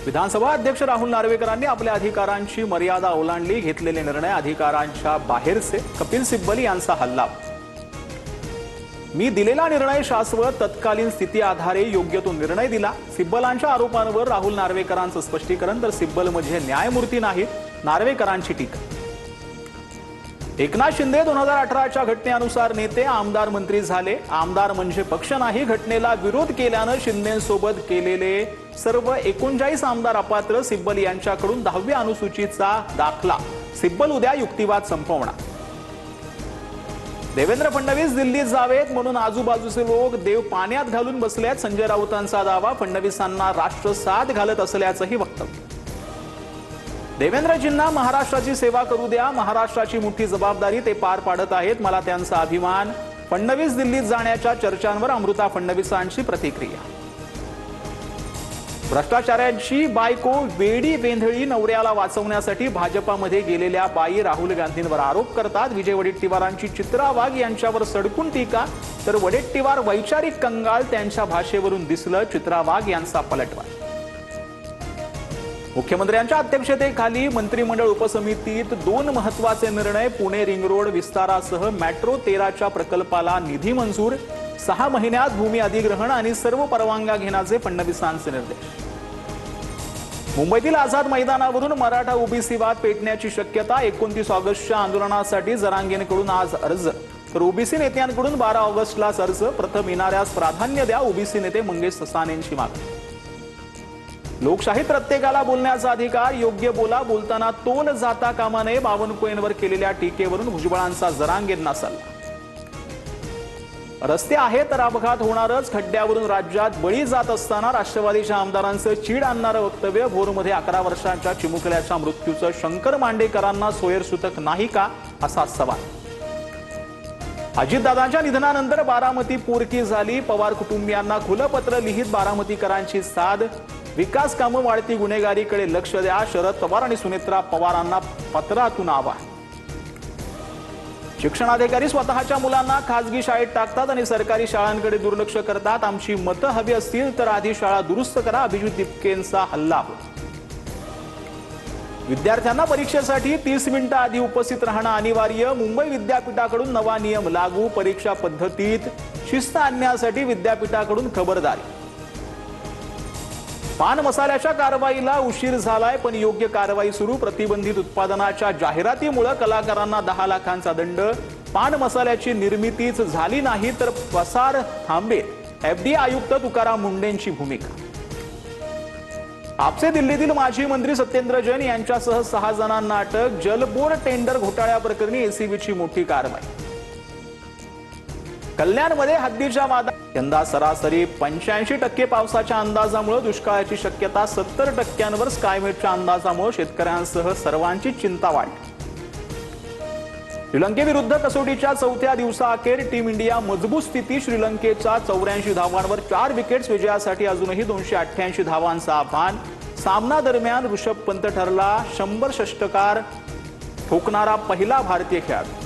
विधानसभा अध्यक्ष राहुल नार्वेकरांनी आपल्या अधिकारांची मर्यादा ओलांडली, घेतलेले निर्णय अधिकारांच्या बाहेरचे, कपिल सिब्बल यांचा हल्ला। मी दिलेला निर्णय शाश्वत, तत्कालीन स्थिती आधारे योग्य तो निर्णय दिला। सिब्बलांच्या आरोपांवर राहुल नार्वेकरांचं स्पष्टीकरण, तर सिब्बल म्हणजे न्यायमूर्ती नाहीत, नार्वेकरांची टीका। एकनाथ शिंदे 2018च्या घटनेनुसार नेते, आमदार मंत्री झाले। आमदार म्हणजे पक्ष नाही, घटनेला विरोध केल्यानं शिंदेंसोबत केलेले सर्व 39 आमदार अपात्र। सिब्बल यांच्याकडून 10वी अनुसूचीचा दाखला, सिब्बल उद्या युक्तिवाद संपवणार। देवेंद्र फडणवीस दिल्लीत जावेत म्हणून आजूबाजूचे लोक देव पाण्यात घालून बसलेत, संजय राऊतांचा दावा। फडणवीसांना राष्ट्र साथ घालत असल्याचंही वक्तव्य। देवेंद्रजींना महाराष्ट्राची सेवा करू द्या, महाराष्ट्राची मोठी जबाबदारी ते पार पाडत आहेत, मला त्यांचा अभिमान। फडणवीस दिल्लीत जाण्याच्या चर्चांवर अमृता फडणवीसांची प्रतिक्रिया। भ्रष्टाचाराची बायको वेडी वेंधळी, नवऱ्याला वाचवण्यासाठी भाजपामध्ये गेलेल्या बाई राहुल गांधींवर आरोप करतात। विजय वडेट्टीवारांची चित्रा वाघ यांच्यावर सडकून टीका, तर वडेट्टीवार वैचारिक कंगाल, त्यांच्या भाषेवरून दिसलं चित्रा वाघ यांचा पलटवार। मुख्यमंत्र्यांच्या अध्यक्षतेखाली मंत्रिमंडळ उपसमितीत 2 महत्त्वाचे निर्णय। पुणे रिंग रोड विस्तारासह मेट्रो 13च्या प्रकल्पाला निधी मंजूर, 6 महिन्यात भूमी अधिग्रहण आणि सर्व परवानग्या घेण्याचे फडणवीसांचे निर्देश। मुंबईतील आझाद मैदानावरून मराठा ओबीसी वाद पेटण्याची शक्यता। 29 ऑगस्टच्या आंदोलनासाठी जरांगेंकडून आज अर्ज, तर ओबीसी नेत्यांकडून 12 ऑगस्टलाच अर्ज। प्रथम येणाऱ्यास प्राधान्य द्या, ओबीसी नेते मंगेश ससानेंची मागणी। लोकशाहीत प्रत्येकाला बोलण्याचा अधिकार, योग्य बोला, बोलताना तोल जाता कामा नये। बावनकुळेंवर केलेल्या टीकेवरून भुजबळांचा जरांगेंना सल्ला। रस्ते आहे तर अपघात होणारच, खड्ड्यावरून राज्यात बळी जात असताना राष्ट्रवादीच्या आमदारांचं चीड आणणारं वक्तव्य। भोरमध्ये 11 वर्षांच्या चिमुकल्याच्या मृत्यूचं शंकर मांडेकरांना सोयरसूतक नाही का, असा सवाल। अजितदादांच्या निधनानंतर बारामती पोरकी झाली, पवार कुटुंबियांना खुलं पत्र लिहित बारामतीकरांची साद। विकास कामं, वाढती गुन्हेगारीकडे लक्ष द्या, शरद पवार आणि सुनेत्रा पवारांना पत्रातून आवाहन। शिक्षणाधिकारी स्वतःच्या मुलांना खासगी शाळेत टाकतात आणि सरकारी शाळांकडे दुर्लक्ष करतात। आमची मतं हवी असतील तर आधी शाळा दुरुस्त करा, अभिजित दिपकेंचा हल्ला। विद्यार्थ्यांना परीक्षेसाठी 30 मिनिटं आधी उपस्थित राहणं अनिवार्य। मुंबई विद्यापीठाकडून नवा नियम लागू, परीक्षा पद्धतीत शिस्त आणण्यासाठी विद्यापीठाकडून खबरदारी। पान मसाल्याच्या कारवाईला उशीर झालाय, पण योग्य कारवाई सुरू। प्रतिबंधित उत्पादनाच्या जाहिरातीमुळे कलाकारांना 10 लाखांचा दंड। पान मसाल्याची निर्मितीच झाली नाही तर प्रसार थांबेल, एफडीए आयुक्त तुकाराम मुंडेंची भूमिका। आपचे दिल्लीतील माजी मंत्री सत्येंद्र जैन यांच्यासह 6 जणांना अटक। जलबोर टेंडर घोटाळ्याप्रकरणी एसीबीची मोठी कारवाई। कल्याणमध्ये हद्दीच्या वादात यंदा सरासरी 85% पावसाच्या अंदाजामुळे दुष्काळाची शक्यता। 70%वर स्कायमेटच्या अंदाजामुळे शेतकऱ्यांसह सर्वांची चिंता वाढली। श्रीलंकेविरुद्ध कसोटीच्या 4थ्या दिवसाअखेर टीम इंडिया मजबूत स्थिती। श्रीलंकेच्या 84 धावांवर 4 विकेट्स, विजयासाठी अजूनही 288 धावांचं आव्हान। सामना दरम्यान ऋषभ पंत ठरला 100 षटकार ठोकणारा पहिला भारतीय खेळाडू।